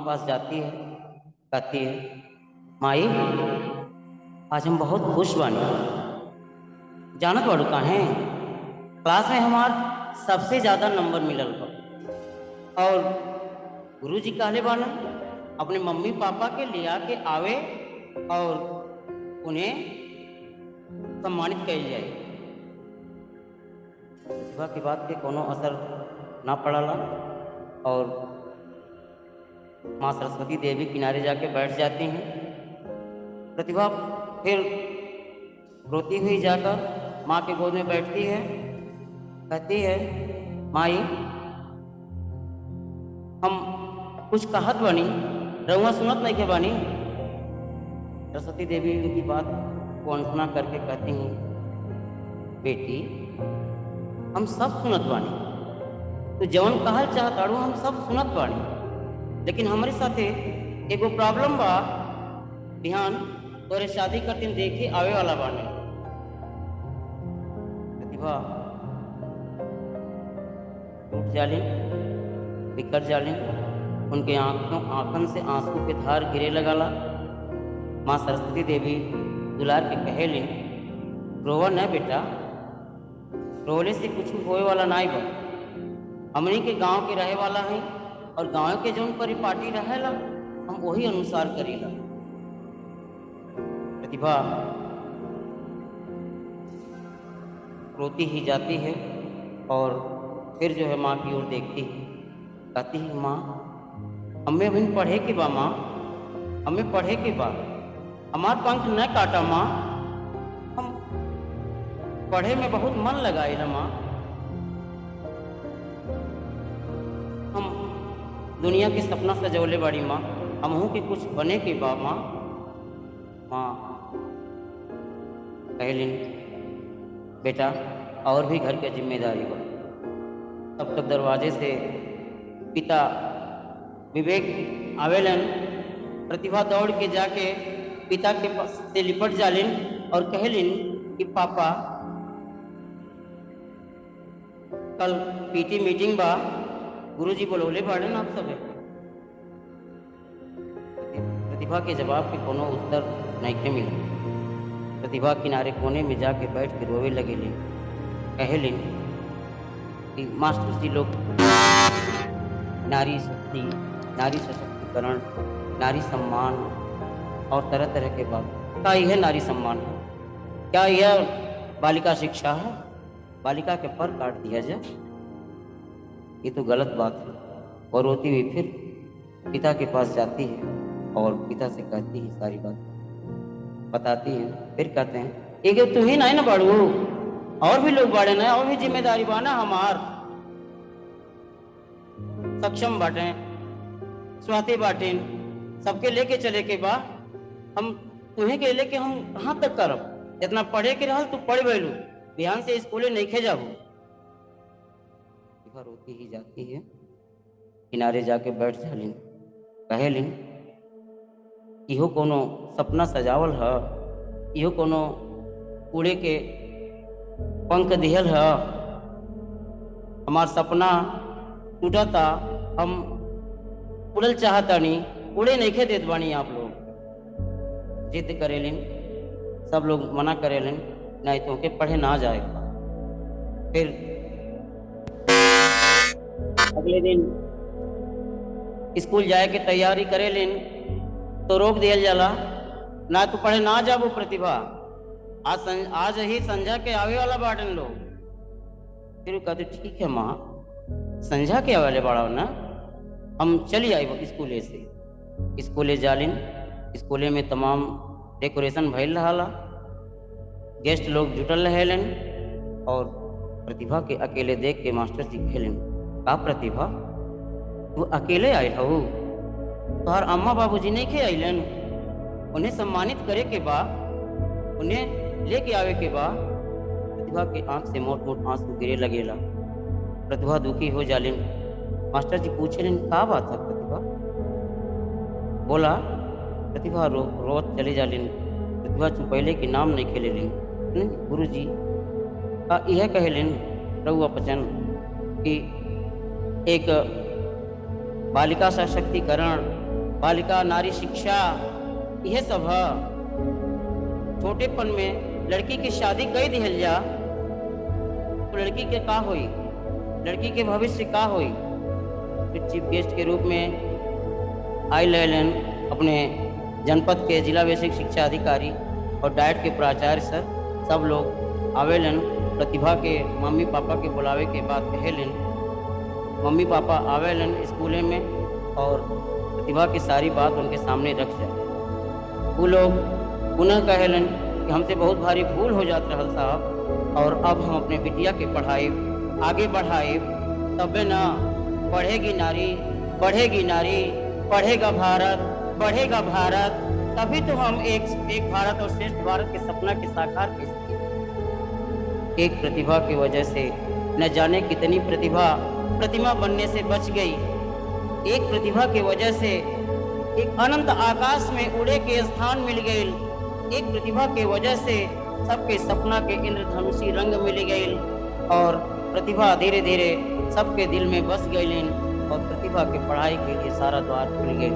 पास जाती है, कहती है, माई आज हम बहुत खुश बानी। जानत बाड़ू काहे? क्लास में हमार सबसे ज्यादा नंबर मिलल बा और गुरुजी कहले बाना अपने मम्मी पापा के लिया के आवे और उन्हें सम्मानित कइल जाए। प्रतिभा की बात के कोनो असर ना पड़ला और माँ सरस्वती देवी किनारे जाके बैठ जाती हैं। प्रतिभा फिर रोती हुई जाकर माँ के गोद में बैठती है, कहती है, माई हम कुछ कहत बानी, रउआ सुनत नहीं के बानी। सरस्वती देवी उनकी बात को अनसुना करके कहती हैं, बेटी हम सब सुनत बानी, तो जवन कहल चाहताड़ू हम सब सुनत बानी, लेकिन हमारे साथे एगो प्रॉब्लम बा। ध्यान तोरे शादी कर दिन देखे आवे वाला बाने। प्रतिभा टूट जालिन, बिखर जालिन, उनके आंखन से आंसू के धार गिरे लगाला। माँ सरस्वती देवी दुलार के कहेली, रोवा न बेटा, रोले से कुछ होए वाला नाई बा। हमनी के गांव के रहे वाला है और गांव के जौन परिपाटी रहेला हम वही अनुसार करीला। प्रतिभा रोती ही जाती है और फिर जो है माँ की ओर देखती है, कहती है, माँ हमें अभी पढ़े के बा, माँ हमें पढ़े के बा, हमार पंख न काटा माँ, हम पढ़े में बहुत मन लगाए ना माँ, हम दुनिया के सपना सजौले बाड़ी माँ, हमहू के कुछ बने के बा माँ। माँ कहलिन, बेटा और भी घर के जिम्मेदारी बा। तब तक दरवाजे से पिता विवेक आवेलन। प्रतिभा दौड़ के जाके पिता के पास से लिपट जालिन और कहलिन कि पापा कल पीटी मीटिंग बा, गुरुजी बोलौले बाड़े ना आप सबे। प्रतिभा के जवाब के कोनो उत्तर नहीं के मिला। प्रतिभा किनारे कोने में जाके बैठ के रोवे लगेली, कहलिन कि मास्टर जी लोग नारी शक्ति, नारी सशक्तिकरण, नारी सम्मान और तरह तरह के बात। क्या यह नारी सम्मान है? क्या यह बालिका शिक्षा है? बालिका के पर काट दिया जाए, ये तो गलत बात है। और रोती हुई फिर पिता के पास जाती है और पिता से कहती है, सारी बात बताती है। फिर कहते हैं, एक तू ही नहीं ना बाड़ू, और भी लोग बाड़े ना, और भी जिम्मेदारी बाना हमार, सक्षम बाटे, स्वाति बाटे, सबके लेके चले के बा। हम तुम्हें के लेके हम कहाँ तक करब? इतना पढ़े के रहल तू पढ़ गलू, ध्यान से स्कूले नहीं खे जाबू। रोती ही जाती है, किनारे जाके बैठ जालिन, कहेलिन, इहो कोनो सपना सजावल है, इहो कोनो उड़े के पंख दिहल है। हमार सपना टूटता, हम उड़ल चाहता नहीं, उड़े नहीं खे देत बानी। आप लोग जिद करेलिन, सब लोग मना करेलिन, नहीं तो के पढ़े ना जाएगा। फिर अगले दिन स्कूल जाए के तैयारी करेलिन तो रोक दिया जाला, ना तो पढ़े ना जाबो प्रतिभा, आज ही संझा के आवे वाला बाटन लोग। फिर कहते, ठीक है माँ, संझा के आवे वाले बाड़ा ना, हम चली आए स्कूले से। स्कूले जालिन, स्कूले में तमाम डेकोरेशन भइल रहा, गेस्ट लोग जुटल रहेलन और प्रतिभा के अकेले देख के मास्टर जी खेलन, का प्रतिभा तू अकेले आए हो? तोहर अम्मा बाबूजी नहीं के आइलन? उन्हें सम्मानित करे के बा, उन्हें लेके आवे के बा। प्रतिभा के आंख से मोट मोट आंसू गिरे लगेला। प्रतिभा दुखी हो जालिन। मास्टर जी पूछेलिन, का बात है प्रतिभा? बोला। प्रतिभा रोत चली जालिन। प्रतिभा चुपैले के नाम नहीं खेलेलिन। गुरुजी का यह कहलिन रउआ बचन कि एक बालिका सशक्तिकरण बालिका नारी शिक्षा यह सब है। छोटेपन में लड़की की शादी कई दिहल जा तो लड़की के का होई, लड़की के भविष्य का होई। फिर चीफ गेस्ट के रूप में आई लेलन अपने जनपद के जिला बेसिक शिक्षा अधिकारी और डाइट के प्राचार्य सर सब लोग आवेलन। प्रतिभा के मम्मी पापा के बुलावे के बाद कहेलन, मम्मी पापा आवेलन स्कूले में और प्रतिभा की सारी बात उनके सामने रख जाए। वो लोग पुनः कहेलन कि हमसे बहुत भारी भूल हो जात रहल साहब, और अब हम अपने बिटिया के पढ़ाई आगे बढ़ाए, तबे ना पढ़ेगी नारी, बढ़ेगी नारी, पढ़ेगा भारत, बढ़ेगा भारत, तभी तो हम एक भारत और श्रेष्ठ भारत के सपना के साकार कर सकें। एक प्रतिभा की वजह से न जाने कितनी प्रतिमा बनने से बच गई। एक प्रतिभा की वजह से एक अनंत आकाश में उड़े के स्थान मिल गई। एक प्रतिभा के वजह से सबके सपना के इंद्रधनुषी रंग मिल गई और प्रतिभा धीरे धीरे सबके दिल में बस गई और प्रतिभा के पढ़ाई के लिए सारा द्वार खुल गए।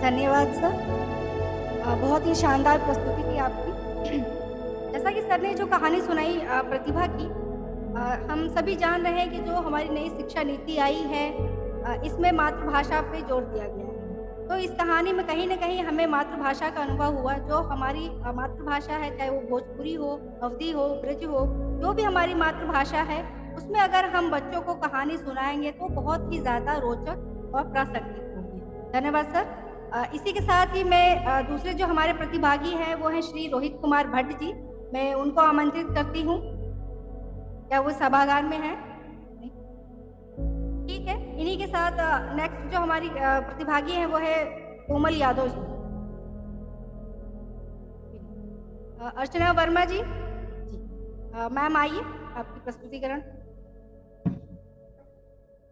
धन्यवाद सर, बहुत ही शानदार प्रस्तुति थी आपकी। जैसा कि सर ने जो कहानी सुनाई प्रतिभा की, हम सभी जान रहे हैं कि जो हमारी नई शिक्षा नीति आई है इसमें मातृभाषा पे जोर दिया गया है। तो इस कहानी में कहीं ना कहीं हमें मातृभाषा का अनुभव हुआ। जो हमारी मातृभाषा है, चाहे वो भोजपुरी हो, अवधी हो, ब्रज हो, जो भी हमारी मातृभाषा है, उसमें अगर हम बच्चों को कहानी सुनाएंगे तो बहुत ही ज़्यादा रोचक और प्रासंगिक होगी। धन्यवाद सर। इसी के साथ ही मैं दूसरे जो हमारे प्रतिभागी हैं वो हैं श्री रोहित कुमार भट्ट जी। मैं उनको आमंत्रित करती हूँ। क्या वो सभागार में हैं? ठीक है। इन्हीं के साथ नेक्स्ट जो हमारी प्रतिभागी हैं वो है कोमल यादव जी। अर्चना वर्मा जी, मैम आइए आपकी प्रस्तुतिकरण।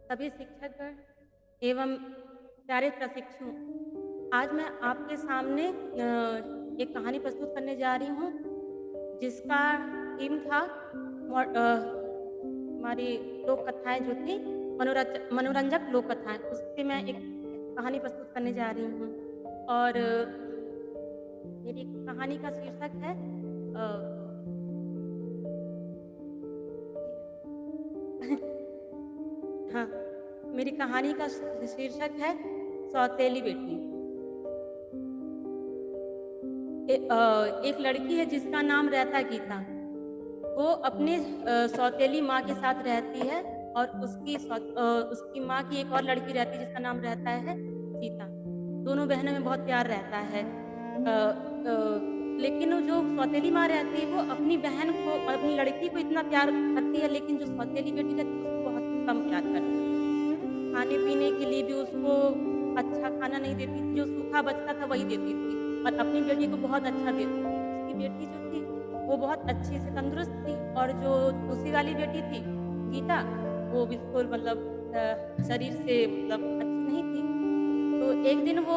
सभी शिक्षकगण एवं प्यारे प्रशिक्षु, आज मैं आपके सामने एक कहानी प्रस्तुत करने जा रही हूँ जिसका थीम था हमारी लोक कथाएँ जो थी मनोरंजक लोक कथाएँ। उस पर मैं एक कहानी प्रस्तुत करने जा रही हूँ और मेरी कहानी का शीर्षक है हाँ, मेरी कहानी का शीर्षक है सौतेली बेटी। एक लड़की है जिसका नाम रहता गीता। वो अपने सौतेली माँ के साथ रहती है और उसकी माँ की एक और लड़की रहती है जिसका नाम रहता है सीता। दोनों बहनों में बहुत प्यार रहता है। लेकिन जो सौतेली माँ रहती है वो अपनी बहन को, अपनी लड़की को इतना प्यार करती है, लेकिन जो सौतेली बेटी रहती है उसको बहुत कम प्यार करती है। खाने पीने के लिए भी उसको अच्छा खाना नहीं देती थी, जो सूखा बचता था वही देती थी, और अपनी बेटी को बहुत अच्छा देती थी। उसकी बेटी जो थी वो बहुत अच्छी से तंदुरुस्त थी, और जो दूसरी वाली बेटी थी गीता, वो बिल्कुल मतलब शरीर से मतलब अच्छी नहीं थी। तो एक दिन वो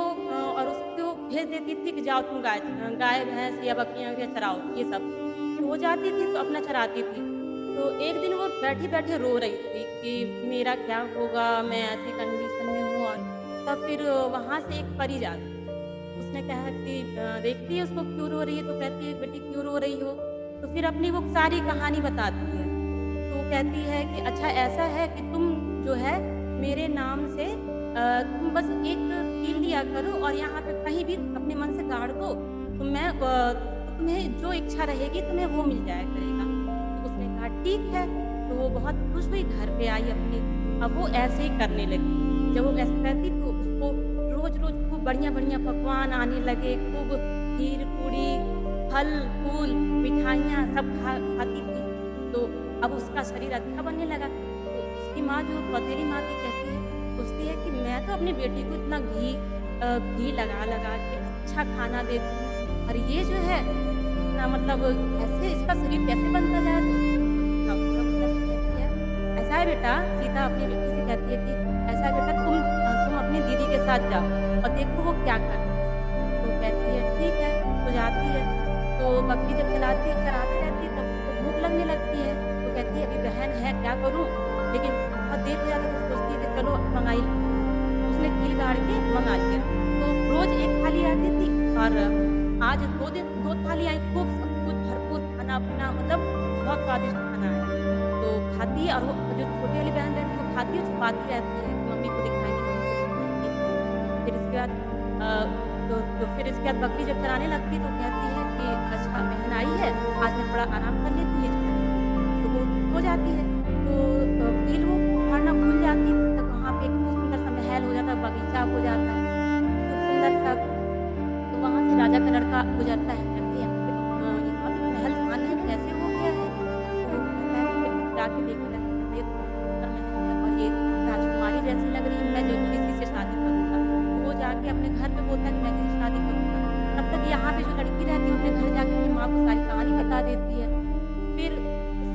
और उसको भेज देती थी कि जाओ तुम गाय भैंस या बकरियाँ चराओ, ये सब। तो वो जाती थी तो अपना चराती थी। तो एक दिन वो बैठी बैठे रो रही थी कि मेरा क्या होगा, मैं ऐसी कंडीशन में हूँ। और तब फिर वहाँ से एक परी जाती, उसने कहा कि देखती है उसको क्यों रो रही है, तो कहती है बेटी क्यों रो रही हो। तो फिर अपनी वो सारी कहानी बताती है। तो वो कहती है कि अच्छा ऐसा है कि तुम जो है मेरे नाम से तुम बस एक कील लिया करो और यहाँ पे कहीं भी अपने मन से गाड़ दो, तो मैं तुम्हें जो इच्छा रहेगी तुम्हें वो मिल जाया करेगा। तो उसने कहा ठीक है। तो वो बहुत खुश हुई, घर पे आई अपनी। अब वो ऐसे ही करने लगी। जब वो ऐसे करती तो उसको रोज रोज खूब बढ़िया बढ़िया पकवान आने लगे, खूब खीर पूड़ी फल फूल मिठाइयाँ सब खाती थी। तो अब उसका शरीर अच्छा बनने लगा। तो उसकी माँ जो सौतेली माँ की कहती है, पूछती है कि मैं तो अपनी बेटी को इतना घी लगा लगा के अच्छा खाना देती हूँ, और ये जो है इतना मतलब कैसे इसका शरीर कैसे बनता जाए। तो ऐसा है बेटा, सीता अपनी बेटी से कहती है कि ऐसा है बेटा, तुम अपनी दीदी के साथ जाओ और देखो वो क्या करती है। तो कहती है ठीक है। तो जाती है, तो बकरी जब चराती रहती है तब उसको भूख लगने लगती है। तो कहती है अभी बहन है क्या करूँ, लेकिन बहुत देर हो जाता है तो सोचती है कि चलो कील गाड़ के मंगा लिया। तो रोज़ 1 थाली आती थी और आज 2 थाली आई, खूब सब कुछ भरपूर खाना-पीना, मतलब बहुत स्वादिष्ट खाना है। तो खाती है और वो जो छोटी वाली बहन रहती है वो खाती है, छुपाती रहती है कि मम्मी को दिखाएँगी, मम्मी को दिखाएँगी। फिर इसके बाद फिर इसके बाद बकरी जब चराने लगती है तो कहती है कि अच्छा बहन आई है, आज मैं थोड़ा आराम कर लेती हूँ, तो वो सो जाती है। तो फिर वो पहाड़ना भूल जाती है, तब तक वहाँ पे एक सुंदर सा महल हो जाता है, बगीचा हो जाता है, खूब सुंदर सा। तो वहाँ से राजा का लड़का गुजरता है, कहते हैं यहाँ पे महल खान है, कैसे हो गया है? तो वो कहता है कि फिर जाके देखने लगता है, ये तो बहुत सुंदर महल है और ये राजकुमारी जैसी लग रही है, मैं ज़रूर इसी से शादी करूँगा। तो वो जाके अपने घर पे बोलता है कि मैं इसी से शादी करूँगा। तब तक यहाँ पे जो लड़की रहती है अपने घर जाके अपनी माँ को सारी कहानी बता देती है। फिर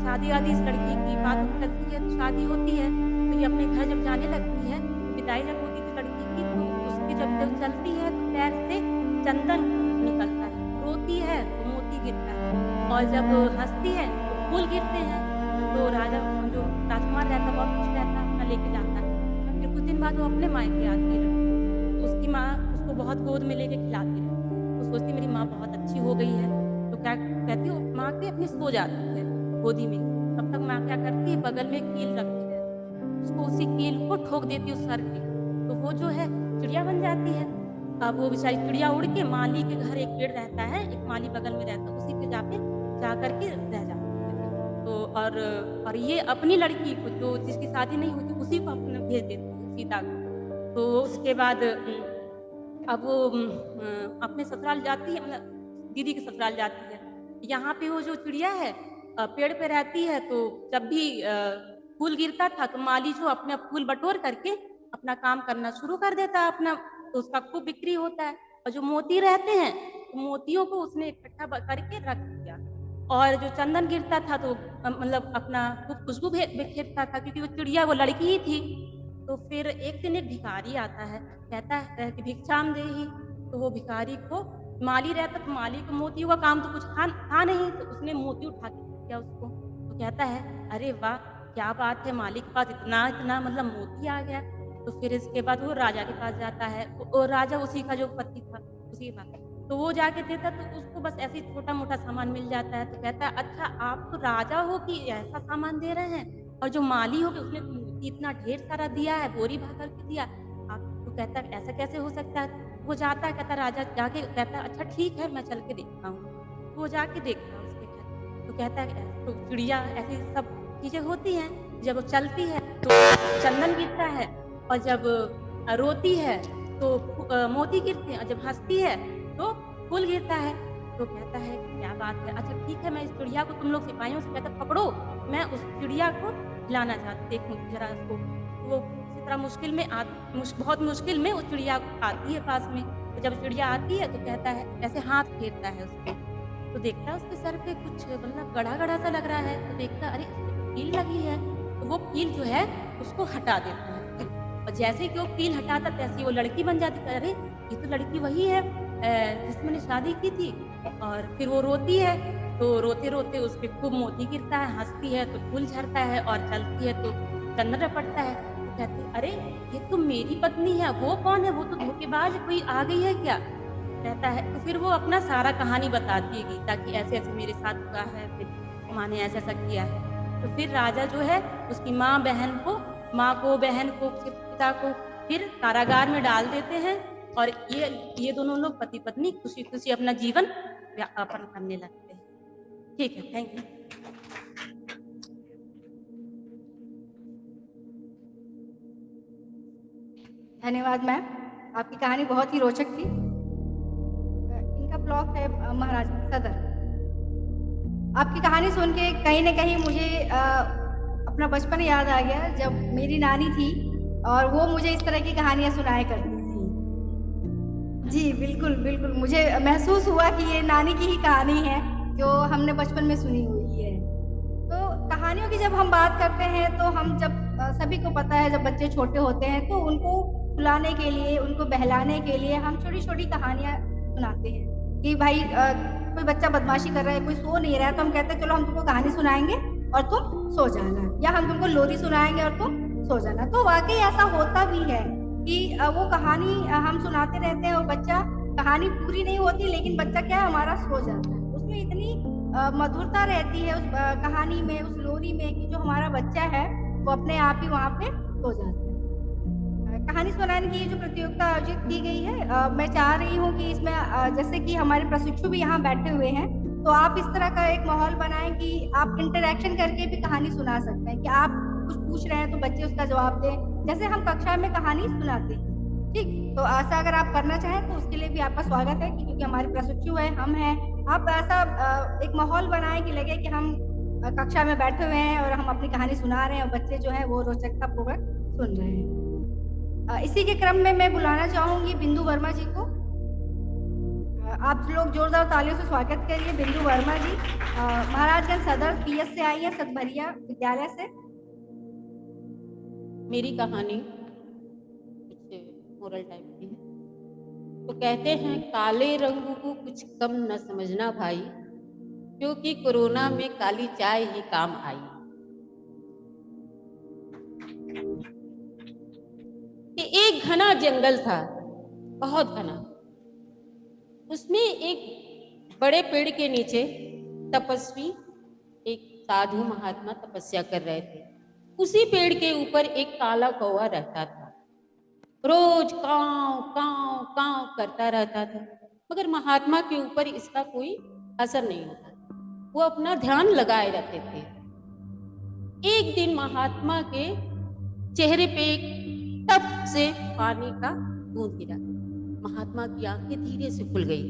शादी-वादी इस लड़की की बात चलती है, तो शादी होती है, तो ये अपने घर जब जाने लगती है, विदाई जब होती है लड़की की, तो उसकी जब चलती है तो पैर से चंदन निकलता है, रोती है तो मोती गिरता है और जब हँसती है तो फूल गिरते हैं। तो राजा जो राजकुमार रहता है बहुत खुश रहता है, अपना लेके जाता है। फिर कुछ दिन बाद वो अपने मायके आती है, तो उसकी माँ उसको बहुत गोद में लेके खिलाती है। वो सोचती मेरी माँ बहुत अच्छी हो गई है, तो क्या कहती है वो माँ के अपनी सो जाती है गोदी में। तब तक माँ क्या करती है, बगल में कील रखती है, उसको उसी कील को ठोक देती है उस सर पे, तो वो जो है चिड़िया बन जाती है। अब वो बेचारी चिड़िया उड़ के माली के घर एक पेड़ रहता है, एक माली बगल में रहता है, उसी पे जा करके रह जाती है। तो और ये अपनी लड़की को जो जिसकी शादी नहीं हुई थी उसी को अपने भेज देती है, सीता को। तो उसके बाद अब वो अपने ससुराल जाती है, मतलब दीदी के ससुराल जाती है। यहाँ पे वो जो चिड़िया है पेड़ पे रहती है, तो जब भी फूल गिरता था तो माली जो अपना फूल बटोर करके अपना काम करना शुरू कर देता है अपना, तो उसका खूब बिक्री होता है। और जो मोती रहते हैं तो मोतियों को उसने इकट्ठा करके रख दिया, और जो चंदन गिरता था तो मतलब अपना खूब खुशबू बिखेरता था, क्योंकि वो चिड़िया वो लड़की ही थी। तो फिर एक दिन एक भिखारी आता है, कहता है कि भिक्षाम देहि। तो वो भिखारी को माली रहता, तो माली को मोतियों का काम तो कुछ था नहीं, तो उसने मोती उठा के दिया उसको। तो कहता है अरे वाह क्या बात है, माली के पास इतना इतना मतलब मोती आ गया। तो फिर इसके बाद वो राजा के पास जाता है, और राजा उसी का जो पति था उसी के पास, तो वो जाके देता तो उसको बस ऐसे ही छोटा मोटा सामान मिल जाता है। तो कहता है अच्छा आप तो राजा हो कि ऐसा सामान दे रहे हैं, और जो माली हो कि उसने तो मोती इतना ढेर सारा दिया है, बोरी भर करके दिया आप। तो कहता है ऐसा कैसे हो सकता है। वो जाता है, कहता राजा जाके कहता है अच्छा ठीक है मैं चल के देखता हूँ। तो वो जाके देखता है उसके घर, तो कहता है तो चिड़िया ऐसी सब चीज़ें होती हैं, जब वो चलती है तो चंदन गिरता है, और जब रोती है तो मोती गिरते हैं, और जब हंसती है तो फूल गिरता है। तो कहता है क्या बात है, अच्छा ठीक है मैं इस चिड़िया को तुम लोग सिपाहियों से कहता पकड़ो, मैं उस चिड़िया को खिलाना चाहती देखूँ जरा उसको। वो इसी तरह मुश्किल में बहुत मुश्किल में वो चिड़िया आती है पास में। तो जब चिड़िया आती है तो कहता है ऐसे हाथ फेरता है उसको, तो देखता है उसके सर पे कुछ मतलब गड़ा गड़ा सा लग रहा है। तो देखता अरे कील लगी है, तो वो कील जो है उसको हटा देता है, और जैसे ही वो कील हटाता तैसे वो लड़की बन जाती है। अरे ये तो लड़की वही है जिससे मैंने शादी की थी। और फिर वो रोती है, तो रोते रोते उस पर खूब मोती गिरता है, हंसती है तो फूल झरता है, और चलती है तो चंदन रपटता है। तो कहती है अरे ये तो मेरी पत्नी है, वो कौन है, वो तो धोखेबाज कोई आ गई है क्या। कहता है तो फिर वो अपना सारा कहानी बताती है गीता की ऐसे ऐसे मेरे साथ हुआ है, फिर माँ ने ऐसा ऐसा किया है। तो फिर राजा जो है उसकी माँ को बहन को पिता को फिर कारागार में डाल देते हैं, और ये दोनों लोग पति पत्नी खुशी खुशी अपना जीवन यापन करने लगते हैं। ठीक है, थैंक यू। धन्यवाद मैम, आपकी कहानी बहुत ही रोचक थी। इनका ब्लॉक है महाराज सदर। आपकी कहानी सुन के कहीं न कहीं मुझे अपना बचपन याद आ गया, जब मेरी नानी थी और वो मुझे इस तरह की कहानियाँ सुनाया करती थी। जी बिल्कुल बिल्कुल, मुझे महसूस हुआ कि ये नानी की ही कहानी है जो हमने बचपन में सुनी हुई है। तो कहानियों की जब हम बात करते हैं तो हम जब सभी को पता है जब बच्चे छोटे होते हैं तो उनको सुलाने के लिए, उनको बहलाने के लिए हम छोटी छोटी कहानियाँ सुनाते हैं कि भाई कोई बच्चा बदमाशी कर रहा है, कोई सो नहीं रहा है, तो हम कहते हैं चलो हम तुमको कहानी सुनाएंगे और तुम सो जाना, या हम तुमको लोरी सुनाएंगे और तुम सो जाना। तो वाकई ऐसा होता भी है कि वो कहानी हम सुनाते रहते हैं और बच्चा, कहानी पूरी नहीं होती लेकिन बच्चा क्या है हमारा सो जाता है। उसमें इतनी मधुरता रहती है उस कहानी में, उस लोरी में, कि जो हमारा बच्चा है वो अपने आप ही वहाँ पे सो जाता है। कहानी सुनाने की ये जो प्रतियोगिता आयोजित की गई है, मैं चाह रही हूँ कि इसमें जैसे कि हमारे प्रशिक्षु भी यहाँ बैठे हुए हैं, तो आप इस तरह का एक माहौल बनाएं कि आप इंटरेक्शन करके भी कहानी सुना सकते हैं, कि आप कुछ पूछ रहे हैं तो बच्चे उसका जवाब दें, जैसे हम कक्षा में कहानी सुनाते हैं। ठीक, तो ऐसा अगर आप करना चाहें तो उसके लिए भी आपका स्वागत है, क्योंकि हमारे प्रशिक्षु हैं, हम हैं। आप ऐसा एक माहौल बनाएं कि लगे कि हम कक्षा में बैठे हुए हैं और हम अपनी कहानी सुना रहे हैं और बच्चे जो हैं वो रोचकता पूर्वक सुन रहे हैं। इसी के क्रम में मैं बुलाना चाहूंगी बिंदु वर्मा जी को। आप लोग जोरदार तालियों से स्वागत करिए बिंदु वर्मा जी। महाराजगंज सदर पीएस से आई है, सतभरिया विद्यालय से। मेरी कहानी कुछ मोरल टाइप की है। तो कहते हैं काले रंग को कुछ कम न समझना भाई, क्योंकि कोरोना में काली चाय ही काम आई। कि एक घना जंगल था, बहुत घना। उसमें एक बड़े पेड़ के नीचे तपस्वी, एक साधु महात्मा तपस्या कर रहे थे। उसी पेड़ के ऊपर एक काला कौवा रहता था। रोज कांव कांव कांव करता रहता था, मगर महात्मा के ऊपर इसका कोई असर नहीं होता। वो अपना ध्यान लगाए रहते थे। एक दिन महात्मा के चेहरे पे एक टप से पानी का बूंद गिरा। महात्मा की आंखें धीरे से खुल गई।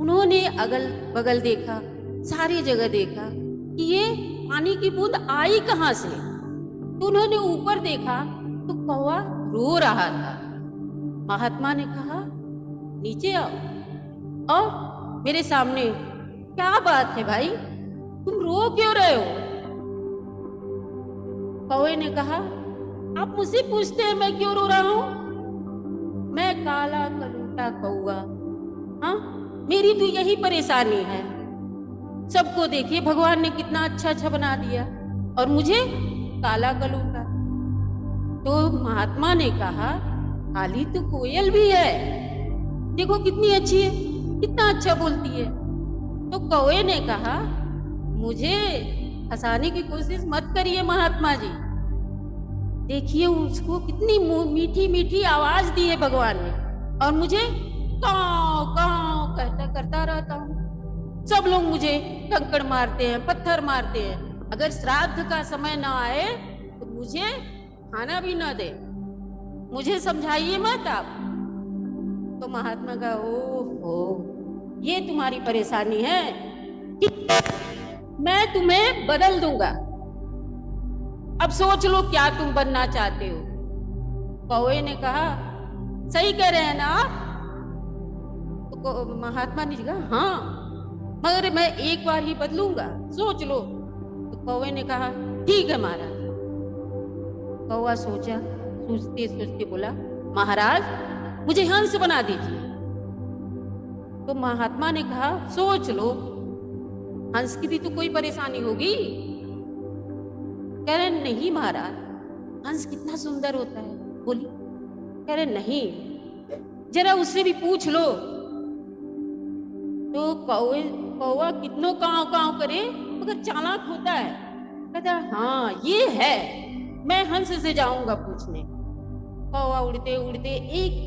उन्होंने अगल बगल देखा, सारी जगह देखा कि ये पानी की बूंद आई कहां से। तो उन्होंने ऊपर देखा तो कौवा रो रहा था। महात्मा ने कहा, नीचे आओ और मेरे सामने। क्या बात है भाई, तुम रो क्यों रहे हो? कौवे ने कहा, आप मुझसे पूछते हैं मैं क्यों रो रहा हूं? मैं काला कलूटा कौवा, हाँ, मेरी तो यही परेशानी है। सबको देखिए भगवान ने कितना अच्छा अच्छा बना दिया और मुझे काला कलूटा। तो महात्मा ने कहा, काली तो कोयल भी है, देखो कितनी अच्छी है, कितना अच्छा बोलती है। तो कौवे ने कहा, मुझे हंसाने की कोशिश मत करिए महात्मा जी, देखिए उसको कितनी मीठी मीठी आवाज दी है भगवान ने, और मुझे कांव कांव कहता करता रहता हूँ। सब लोग मुझे कंकड़ मारते हैं, पत्थर मारते हैं। अगर श्राद्ध का समय ना आए तो मुझे खाना भी ना दे, मुझे समझाइए मत आप। तो महात्मा का, ओहो, ये तुम्हारी परेशानी है कि मैं तुम्हें बदल दूंगा, अब सोच लो क्या तुम बनना चाहते हो। कौवे ने कहा, सही कह रहे हैं ना आप? तो महात्मा ने कहा, हाँ, मगर मैं एक बार ही बदलूंगा, सोच लो। तो कौवे ने कहा, ठीक है महाराज। कौवा सोचा, सोचते सोचते बोला, महाराज मुझे हंस बना दीजिए। तो महात्मा ने कहा, सोच लो, हंस की भी तो कोई परेशानी होगी। कह रहे, नहीं महाराज, हंस कितना सुंदर होता है, बोली। कह रहे, नहीं, जरा उससे भी पूछ लो। तो कौवा कितनों कांव कांव करे मगर चालाक होता है। कहता, हाँ ये है, मैं हंस से जाऊंगा पूछने। कौवा उड़ते उड़ते एक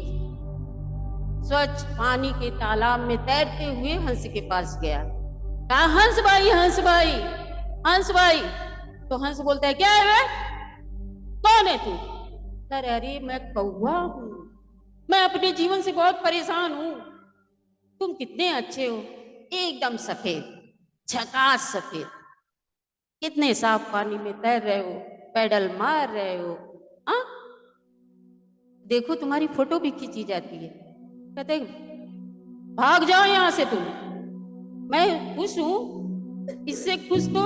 स्वच्छ पानी के तालाब में तैरते हुए हंस के पास गया। कहा, हंस भाई, हंस भाई, हंस भाई। तो हंस बोलता है, क्या है, कौन है तू? अरे मैं कौवा हूं, मैं अपने जीवन से बहुत परेशान हूं। तुम कितने अच्छे हो, एकदम सफेद, झकास सफेद, कितने साफ पानी में तैर रहे हो, पैडल मार रहे हो, हाँ, देखो तुम्हारी फोटो भी खींची जाती है। कहते, भाग जाओ यहां से तुम, मैं खुश हूं, इससे खुश तो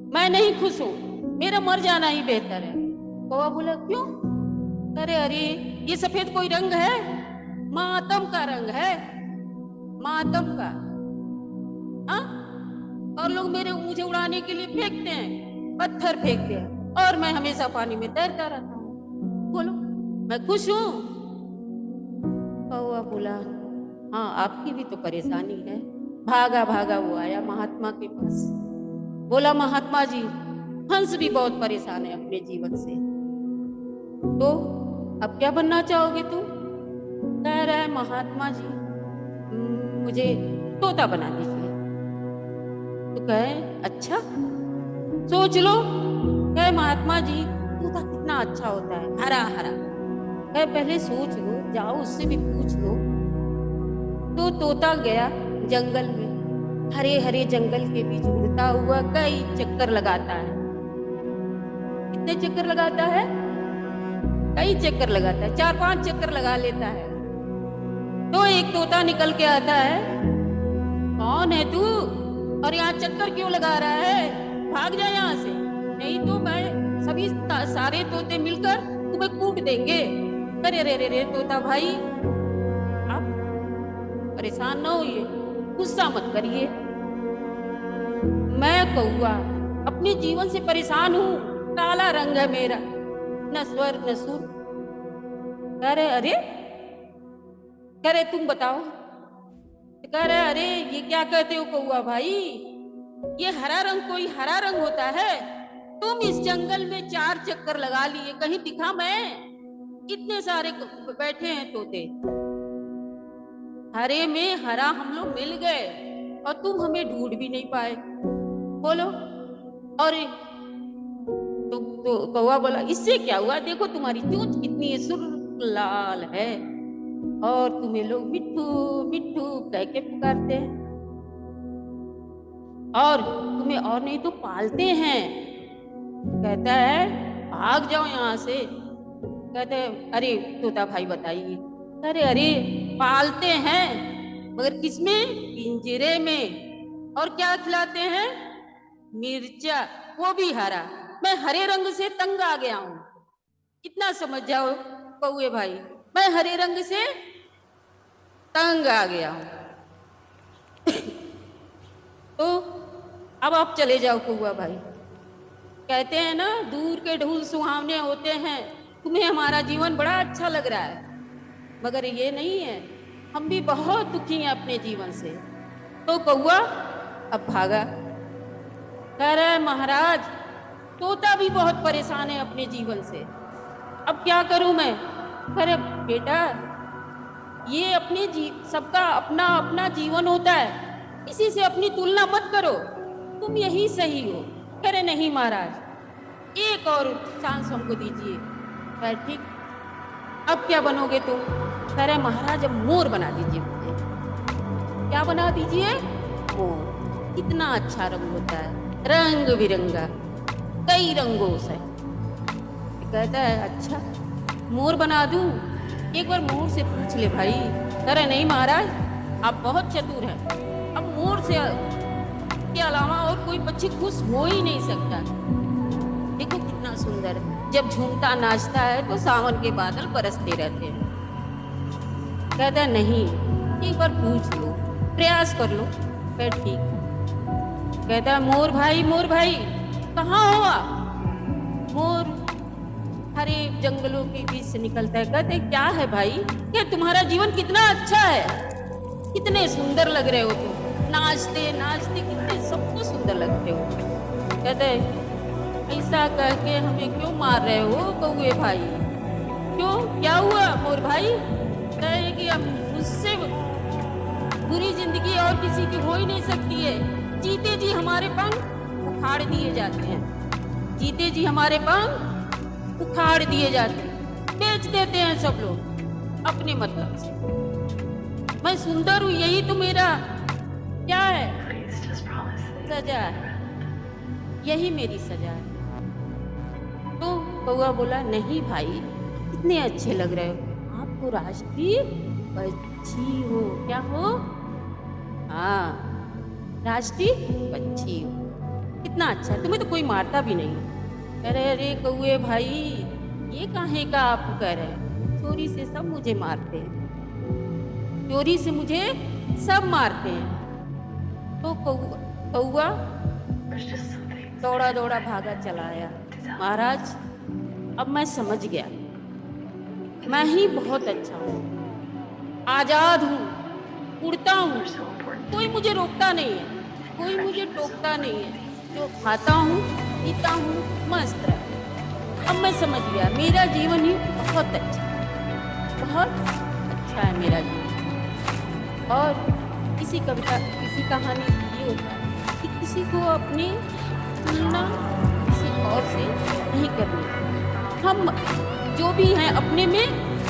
मैं नहीं खुश हूं, मेरा मर जाना ही बेहतर है। कौवा बोला, क्यों? अरे अरे, ये सफेद कोई रंग है? मातम का रंग है, मातम का। हाँ, और लोग मुझे उड़ाने के लिए फेंकते हैं, पत्थर फेंकते हैं, और मैं हमेशा पानी में तैरता रहता हूँ। बोलो मैं खुश हूँ। कौवा बोला, हाँ आपकी भी तो परेशानी है। भागा भागा वो आया महात्मा के पास। बोला, महात्मा जी, हंस भी बहुत परेशान है अपने जीवन से, तो अब क्या बनना चाहोगे तुम? कह रहा है, महात्मा जी मुझे तोता बना दीजिए। तो कहे, अच्छा सोच लो। कहे, महात्मा जी तोता कितना अच्छा होता है, हरा हरा। कहे, पहले सोच लो, जाओ उससे भी पूछ लो। तो तोता गया जंगल में, हरे हरे जंगल के बीच उड़ता हुआ कई चक्कर लगाता है। कितने चक्कर लगाता है? कई चक्कर लगाता है, 4-5 चक्कर लगा लेता है। तो एक तोता निकल के आता है, कौन है तू और यहाँ चक्कर क्यों लगा रहा है? भाग जा यहाँ से, नहीं तो मैं सभी सारे तोते मिलकर तुम्हें कूट देंगे। अरे रे रे रे तोता भाई, आप परेशान ना होइए, गुस्सा मत करिए। मैं कौवा अपने जीवन से परेशान हूँ, काला रंग है मेरा, न स्वर न सुर। कह रहे, अरे कह रहे तुम बताओ। कह रहे, अरे ये क्या कहते हो कौवा भाई, ये हरा रंग कोई हरा रंग होता है? तुम इस जंगल में 4 चक्कर लगा लिए, कहीं दिखा मैं? इतने सारे बैठे हैं तोते, हरे में हरा हम लोग मिल गए और तुम हमें ढूंढ भी नहीं पाए। बोलो। और तो कौवा बोला, इससे क्या हुआ, देखो तुम्हारी चोंच कितनी है, सुर्ख लाल है, और तुम्हें लोग मिट्ठू मिट्ठू कह के पुकारते हैं, और तुम्हें और नहीं तो पालते हैं। कहता है, भाग जाओ यहाँ से। कहते हैं, अरे तोता भाई बताइए। अरे अरे पालते हैं, मगर किसमें? पिंजरे में। और क्या खिलाते हैं? मिर्चा, वो भी हरा। मैं हरे रंग से तंग आ गया हूं, इतना समझ जाओ कौवे भाई, मैं हरे रंग से तंग आ गया हूं। तो अब आप चले जाओ कौवा भाई। कहते हैं ना, दूर के ढूल सुहावने होते हैं, तुम्हें हमारा जीवन बड़ा अच्छा लग रहा है, मगर ये नहीं है, हम भी बहुत दुखी हैं अपने जीवन से। तो कौवा अब भागा। कह रहा है, महाराज तोता भी बहुत परेशान है अपने जीवन से, अब क्या करूं मैं? कह रहे, बेटा ये अपने सबका अपना अपना जीवन होता है, किसी से अपनी तुलना मत करो, तुम यही सही हो। कह रहे, नहीं महाराज, एक और चांस हमको दीजिए। कह ठीक, अब क्या बनोगे तुम? कह रहे, महाराज अब मोर बना दीजिए मुझे। क्या बना दीजिए? मोर। कितना अच्छा रंग होता है, रंग बिरंगा, कई रंगों से। कहता है, अच्छा मोर बना दूं? एक बार मोर से पूछ ले भाई। कह रहे, नहीं महाराज, आप बहुत चतुर हैं, अब मोर से के अलावा और कोई पक्षी खुश हो ही नहीं सकता। देखो कितना सुंदर है, जब झूमता नाचता है तो सावन के बादल बरसते रहते हैं। कहता है, नहीं, एक बार पूछ लो, प्रयास कर लो। फिर ठीक। कहता है, मोर भाई कहाँ हो आप? मोर हरे जंगलों के बीच से निकलता है। कहते, क्या है भाई, क्या तुम्हारा जीवन कितना अच्छा है, कितने सुंदर लग रहे हो तुम, नाचते नाचते कितने सबको सुंदर लगते हो। कहते, ऐसा कह के हमें क्यों मार रहे हो कौवे भाई? क्यों, क्या हुआ मोर भाई? कहे कि अब मुझसे बुरी जिंदगी और किसी की हो ही नहीं सकती है। जीते जी हमारे पंख उखाड़ दिए जाते हैं, जीते जी हमारे पंख उखाड़ दिए जाते हैं, बेच देते हैं सब लोग अपने मतलब से। मैं सुंदर हूं, यही तो मेरा क्या है, सजा है, यही मेरी सजा है। तो कौवा बोला, नहीं भाई, कितने अच्छे लग रहे हो, आप तो राष्ट्रीय पक्षी हो। क्या हो? हाँ, राष्ट्रीय पक्षी हो, कितना अच्छा, तुम्हें तो कोई मारता भी नहीं। कह रहे, अरे कौवे भाई, ये काहे का आप कह रहे हैं? चोरी से सब मुझे मारते हैं, चोरी से मुझे सब मारते हैं। तो कौवा दौड़ा दौड़ा भागा चला आया। महाराज अब मैं समझ गया, मैं ही बहुत अच्छा हूँ, आजाद हूँ, उड़ता हूँ, कोई मुझे रोकता नहीं है, कोई मुझे टोकता नहीं है। जो खाता हूँ, पीता हूँ, मस्त रहता। अब मैं समझ गया मेरा जीवन ही बहुत अच्छा है, बहुत अच्छा है मेरा जीवन। और किसी कविता, किसी कहानी ये होता है कि किसी को अपनी तुलना किसी और से नहीं करनी। हम जो भी हैं अपने में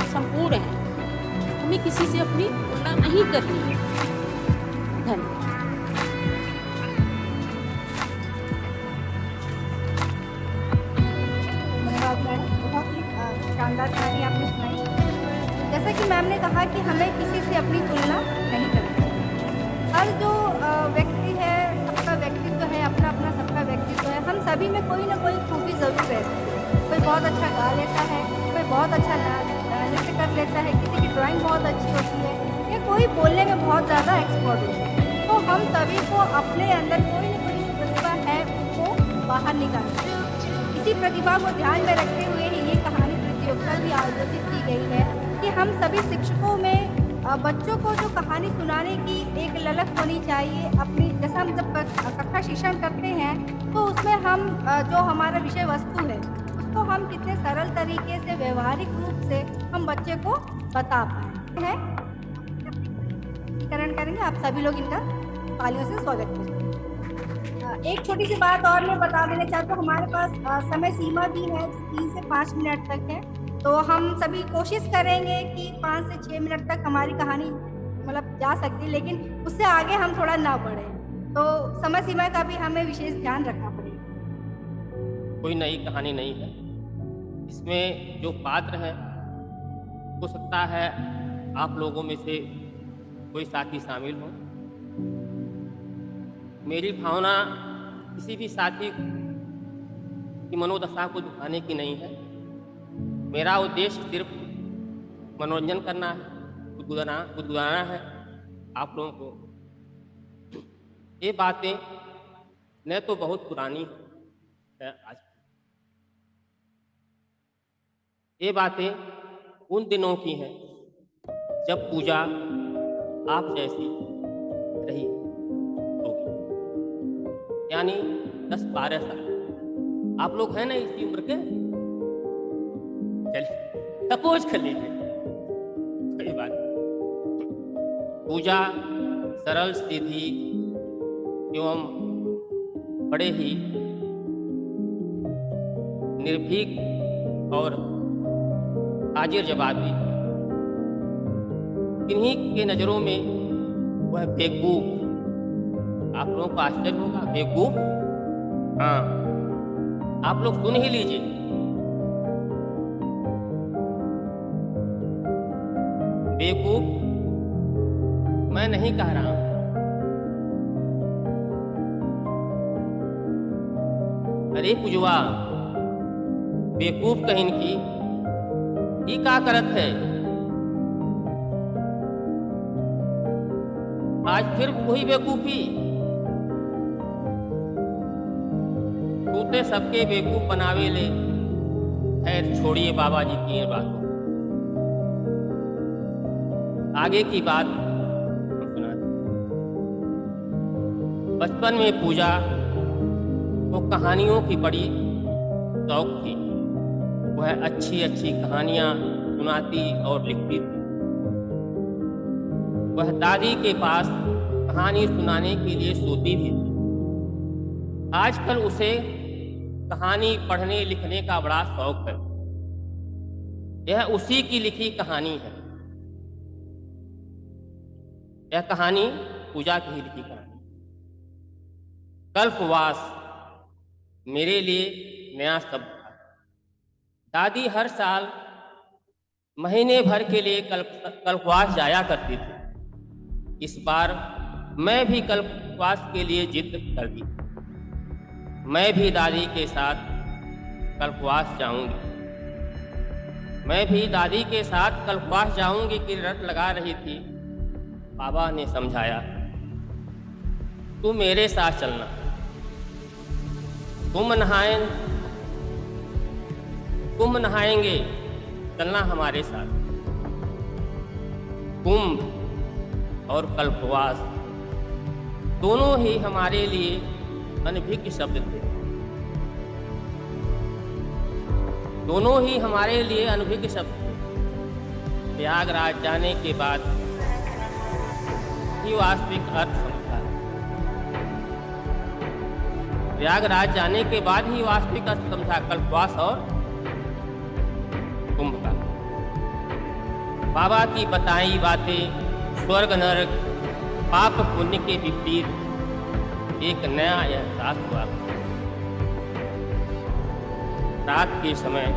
संपूर्ण हैं, हमें किसी से अपनी तुलना नहीं करनी है। धन्यवाद। धन्यवाद मैडम, बहुत ही शानदार कहानी आपने सुनाई। जैसा कि मैम ने कहा कि हमें किसी से अपनी तुलना नहीं करनी। हर जो व्यक्ति है, सबका व्यक्तित्व है, अपना अपना सबका व्यक्तित्व है। हम सभी में कोई ना कोई खूबी ज़रूर रहती है। कोई बहुत अच्छा गा लेता है, कोई बहुत अच्छा नृत्य कर लेता है, किसी की ड्राइंग बहुत अच्छी होती है, या कोई बोलने में बहुत ज़्यादा एक्सपर्ट होता है। तो हम सभी को अपने अंदर कोई ना कोई प्रतिभा है, उसको बाहर निकालना है। इसी प्रतिभा को ध्यान में रखते हुए ही ये कहानी प्रतियोगिता भी आयोजित की गई है कि हम सभी शिक्षकों में बच्चों को जो कहानी सुनाने की एक ललक होनी चाहिए। अपनी जैसा हम जब कक्षा शिक्षण करते हैं तो उसमें हम जो हमारा विषय वस्तु है उसको हम कितने सरल तरीके से, व्यवहारिक रूप से हम बच्चे को बता पाए हैं। करण करेंगे, आप सभी लोग इनका तालियों से स्वागत करें। एक छोटी सी बात और मैं बता देना चाहती हूँ, हमारे पास समय सीमा भी है जो 3 से 5 मिनट तक है। तो हम सभी कोशिश करेंगे कि 5 से 6 मिनट तक हमारी कहानी मतलब जा सकती है, लेकिन उससे आगे हम थोड़ा ना बढ़ें। तो समय सीमा का भी हमें विशेष ध्यान रखना पड़ेगा। कोई नई कहानी नहीं है, इसमें जो पात्र हैं हो सकता है आप लोगों में से कोई साथी शामिल हो। मेरी भावना किसी भी साथी की मनोदशा को दुखाने की नहीं है। मेरा उद्देश्य सिर्फ मनोरंजन करना है, गुदगुदाना है आप लोगों को। ये बातें न तो बहुत पुरानी है आज, ये बातें उन दिनों की हैं जब पूजा आप जैसी रही होगी, यानी 10-12 साल। आप लोग हैं ना इसी उम्र के, चलिए सपोज कर लीजिए, कोई बात नहीं। पूजा सरल, सीधी एवं बड़े ही निर्भीक और हाजिर जवाबी, किन्हीं के नज़रों में वह बेवकूफ। आप लोगों को आश्चर्य होगा, बेवकूफ? हाँ, आप लोग सुन ही लीजिए। बेवकूफ मैं नहीं कह रहा हूं, अरे पुजवा, बेवकूफ कहीं की ही का करत है। आज फिर वही बेवकूफी, तूते सबके बेवकूफ बनावे ले। खैर छोड़िए बाबा जी की बातों, आगे की बात सुना। बचपन में पूजा को कहानियों की बड़ी शौक थी। वह अच्छी अच्छी कहानियां सुनाती और लिखती थी। वह दादी के पास कहानी सुनाने के लिए सोती भी थी। आजकल उसे कहानी पढ़ने लिखने का बड़ा शौक है। यह उसी की लिखी कहानी है। यह कहानी पूजा की ही लिखी कहानी। कल्पवास मेरे लिए नया शब्द था। दादी हर साल महीने भर के लिए कल्पवास जाया करती थी। इस बार मैं भी कल्पवास के लिए जिद कर दी। मैं भी दादी के साथ कल्पवास जाऊंगी। मैं भी दादी के साथ कल्पवास जाऊंगी की रट लगा रही थी। बाबा ने समझाया, तू मेरे साथ चलना। कुंभ नहाएंगे, चलना हमारे साथ। कुंभ और कल्पवास दोनों ही हमारे लिए अनभिज्ञ शब्द थे। दोनों ही हमारे लिए अनभिज्ञ शब्द थे। प्रयागराज जाने के बाद ही वास्तविक अर्थ समझा। प्रयागराज जाने के बाद ही वास्तविक अर्थ समझा कल्पवास और कुंभ का। बाबा की बताई बातें, स्वर्ग नरक, पाप पुण्य के विपरीत एक नया एहसास हुआ। रात के समय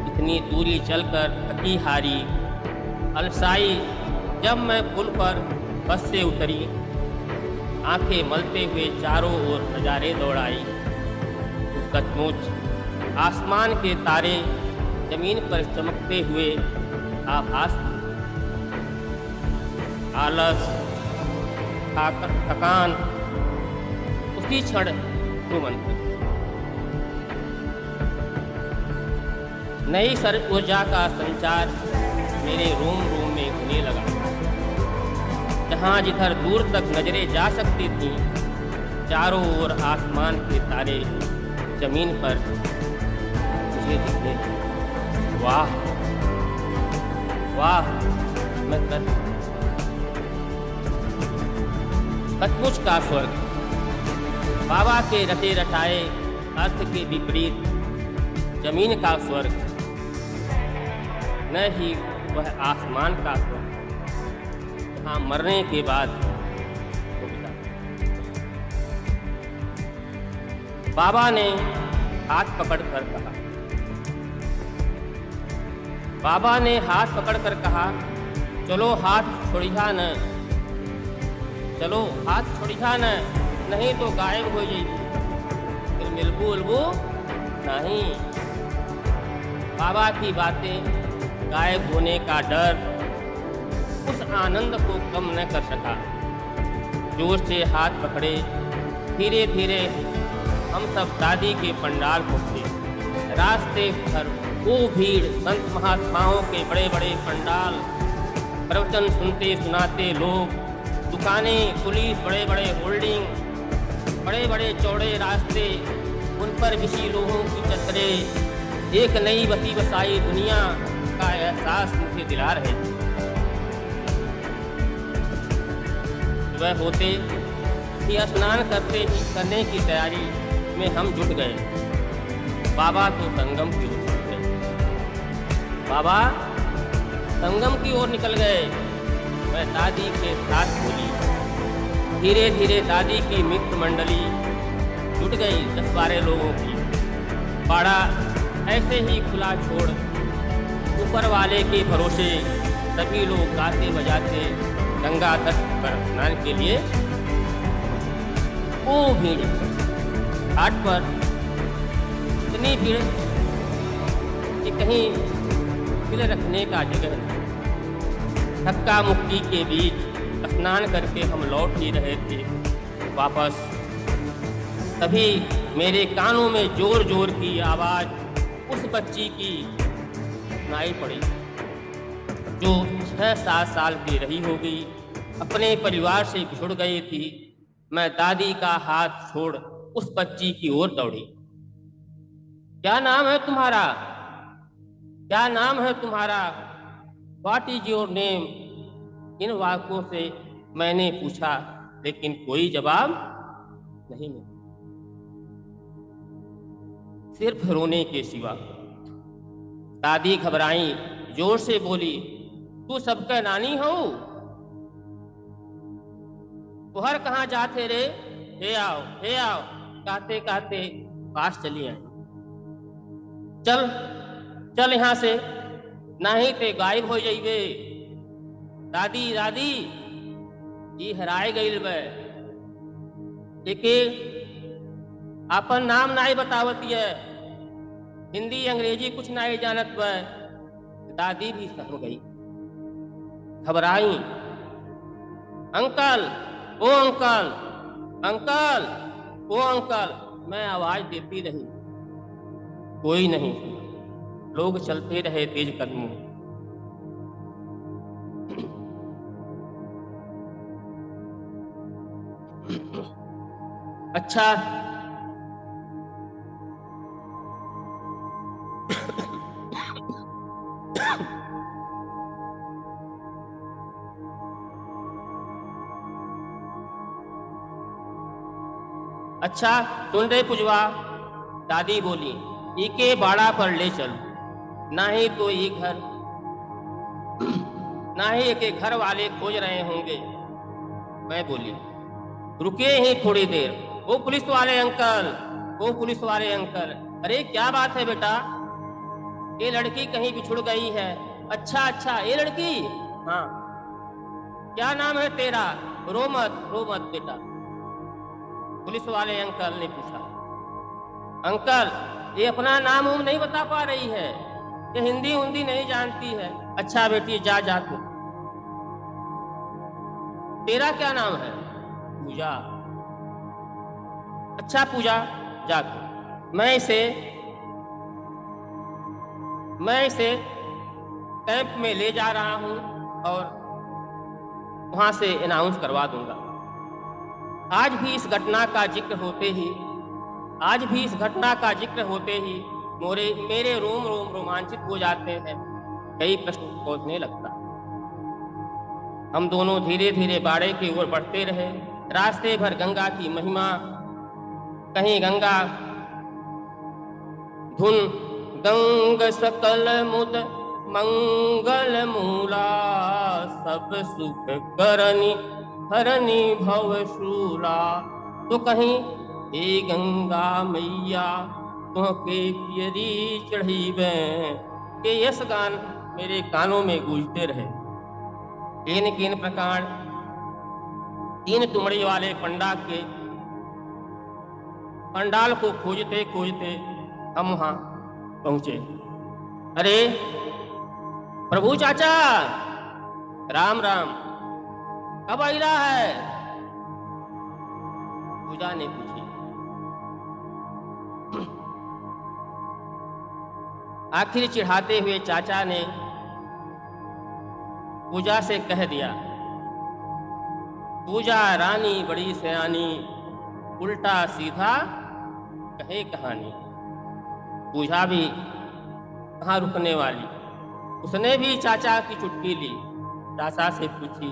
इतनी दूरी चलकर थकी हारी अलसाई जब मैं पुल पर बस से उतरी, आंखें मलते हुए चारों ओर नजारे दौड़ाई, तो सचमुच आसमान के तारे जमीन पर चमकते हुए आभास। आलस, थकान उसी क्षण घूमन। नई ऊर्जा का संचार मेरे रोम में होने लगा। जहाँ जिधर दूर तक नजरें जा सकती थीं, चारों ओर आसमान के तारे जमीन पर मुझे दिखने लगे। वाह वाह, मैं सचमुच का स्वर्ग। बाबा के रटे रटाए अर्थ के विपरीत जमीन का स्वर्ग, न ही वह आसमान का स्वर्ग हाँ मरने के बाद होगा। बाबा ने हाथ पकड़कर कहा, बाबा ने हाथ पकड़कर कहा, चलो हाथ छोड़िया न, चलो हाथ छोड़िया न, नहीं तो गायब हो जाएगी। फिर मिलबू उलबू नहीं। बाबा की बातें, गायब होने का डर उस आनंद को कम न कर सका। जोर से हाथ पकड़े धीरे धीरे हम सब दादी के पंडाल पहुंचे। रास्ते भर वो भीड़, संत महात्माओं के बड़े बड़े पंडाल, प्रवचन सुनते सुनाते लोग, दुकानें, पुलिस, बड़े बड़े होल्डिंग, बड़े बड़े चौड़े रास्ते, उन पर बिछी लोगों की चदरें, एक नई बसी बसाई दुनिया का एहसास मुझे दिला रहे थे। सुबह होते ही स्नान करने की तैयारी में हम जुट गए। बाबा तो संगम की ओर निकल गए। बाबा संगम की ओर निकल गए। मैं दादी के साथ बोली। धीरे धीरे दादी की मित्र मंडली जुट गई, 10-12 लोगों की। बाड़ा ऐसे ही खुला छोड़ ऊपर वाले के भरोसे सभी लोग गाते बजाते गंगा तट पर स्नान के लिए वो भीड़। घाट पर इतनी भीड़ कि कहीं दिल रखने का जगह नहीं। धक्का मुक्की के बीच स्नान करके हम लौट ही रहे थे वापस, तभी मेरे कानों में जोर जोर की आवाज उस बच्ची की सुनाई पड़ी जो 6-7 साल की रही होगी, अपने परिवार से बिछुड़ गई थी। मैं दादी का हाथ छोड़ उस बच्ची की ओर दौड़ी। क्या नाम है तुम्हारा? क्या नाम है तुम्हारा? What is your name? इन वाक्यों से मैंने पूछा, लेकिन कोई जवाब नहीं मिला, सिर्फ रोने के सिवा। दादी घबराई, जोर से बोली, तू सबका नानी हो? तुहर कहाँ जाते रे? हे आओ, हे आओ, कहते कहते पास चली आई। चल चल यहाँ से, नहीं ते गायब हो जाइबे। दादी दादी जी हराए गई बे, लेकिन अपन नाम नहीं बतावती है, हिंदी अंग्रेजी कुछ नहीं जानत बे। दादी भी सहम गई, घबराई। अंकल, ओ अंकल, अंकल, ओ अंकल, मैं आवाज देती रही, कोई नहीं। लोग चलते रहे तेज कदमों। अच्छा, अच्छा सुन रे पुजवा, दादी बोली, इके बाड़ा पर ले चल, ना ही तो ये घर ना ही के घर वाले खोज रहे होंगे। मैं बोली, रुके ही थोड़ी देर। ओ पुलिस वाले अंकल, ओ पुलिस वाले अंकल, अरे क्या बात है बेटा, ये लड़की कहीं बिछुड़ गई है। अच्छा अच्छा, ये लड़की, हाँ, क्या नाम है तेरा? रोमत, रोमत बेटा, पुलिस वाले अंकल ने पूछा। अंकल, ये अपना नाम उम नहीं बता पा रही है, ये हिंदी हिंदी नहीं जानती है। अच्छा बेटी, जा जा तू। तेरा क्या नाम है? पूजा। अच्छा पूजा, जा तू। मैं इसे कैंप में ले जा रहा हूं और वहां से अनाउंस करवा दूंगा। आज भी इस घटना का जिक्र होते ही मेरे रोम रोम रोमांचित हो जाते हैं, कई प्रश्न सोचने लगता। हम दोनों धीरे धीरे बाड़े की ओर बढ़ते रहे। रास्ते भर गंगा की महिमा, कहीं गंगा धुन, गंग सकल मुद मंगल मूला, सब सुख करनी हरनी भव शूला। तो कहीं, हे गंगा मैया तुहके पियरी चढ़ीबे, के यस गान मेरे कानों में गूंजते रहे। किन प्रकार 3 तुमड़ी वाले पंडाल को खोजते खोजते हम वहां पहुंचे। अरे प्रभु चाचा, राम राम, कब आई रहा है? पूजा ने पूछी। आखिर चिढ़ाते हुए चाचा ने पूजा से कह दिया, पूजा रानी बड़ी सयानी, उल्टा सीधा कहे कहानी। पूजा भी कहाँ रुकने वाली, उसने भी चाचा की चुटकी ली। चाचा से पूछी,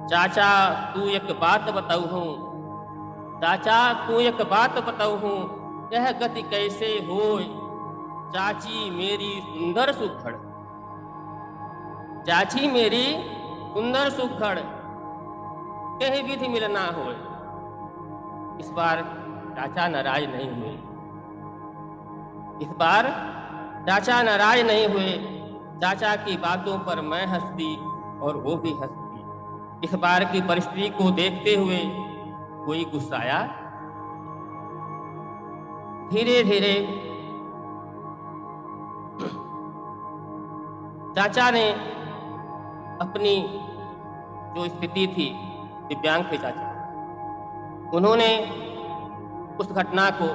चाचा तू एक बात बताऊ हूँ, चाचा तू एक बात बताऊ हूँ, यह गति कैसे होय, चाची मेरी सुंदर सुखड़, चाची मेरी सुंदर सुखड़, कहीं विधि मिलना होय। इस बार चाचा नाराज नहीं हुए, इस बार चाचा नाराज नहीं हुए। चाचा की बातों पर मैं हंसती और वो भी हंसती। इस बार की परिस्थिति को देखते हुए कोई गुस्साया। धीरे धीरे चाचा ने अपनी जो स्थिति थी, दिव्यांग थे चाचा, उन्होंने उस घटना को,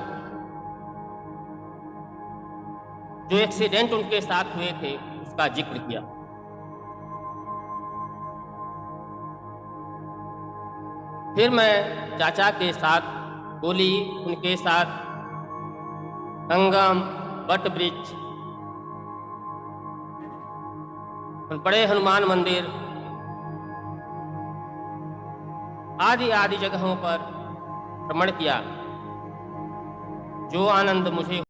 जो एक्सीडेंट उनके साथ हुए थे, उसका जिक्र किया। फिर मैं चाचा के साथ बोली, उनके साथ संगम, वट वृक्ष, बड़े हनुमान मंदिर आदि आदि जगहों पर भ्रमण किया। जो आनंद मुझे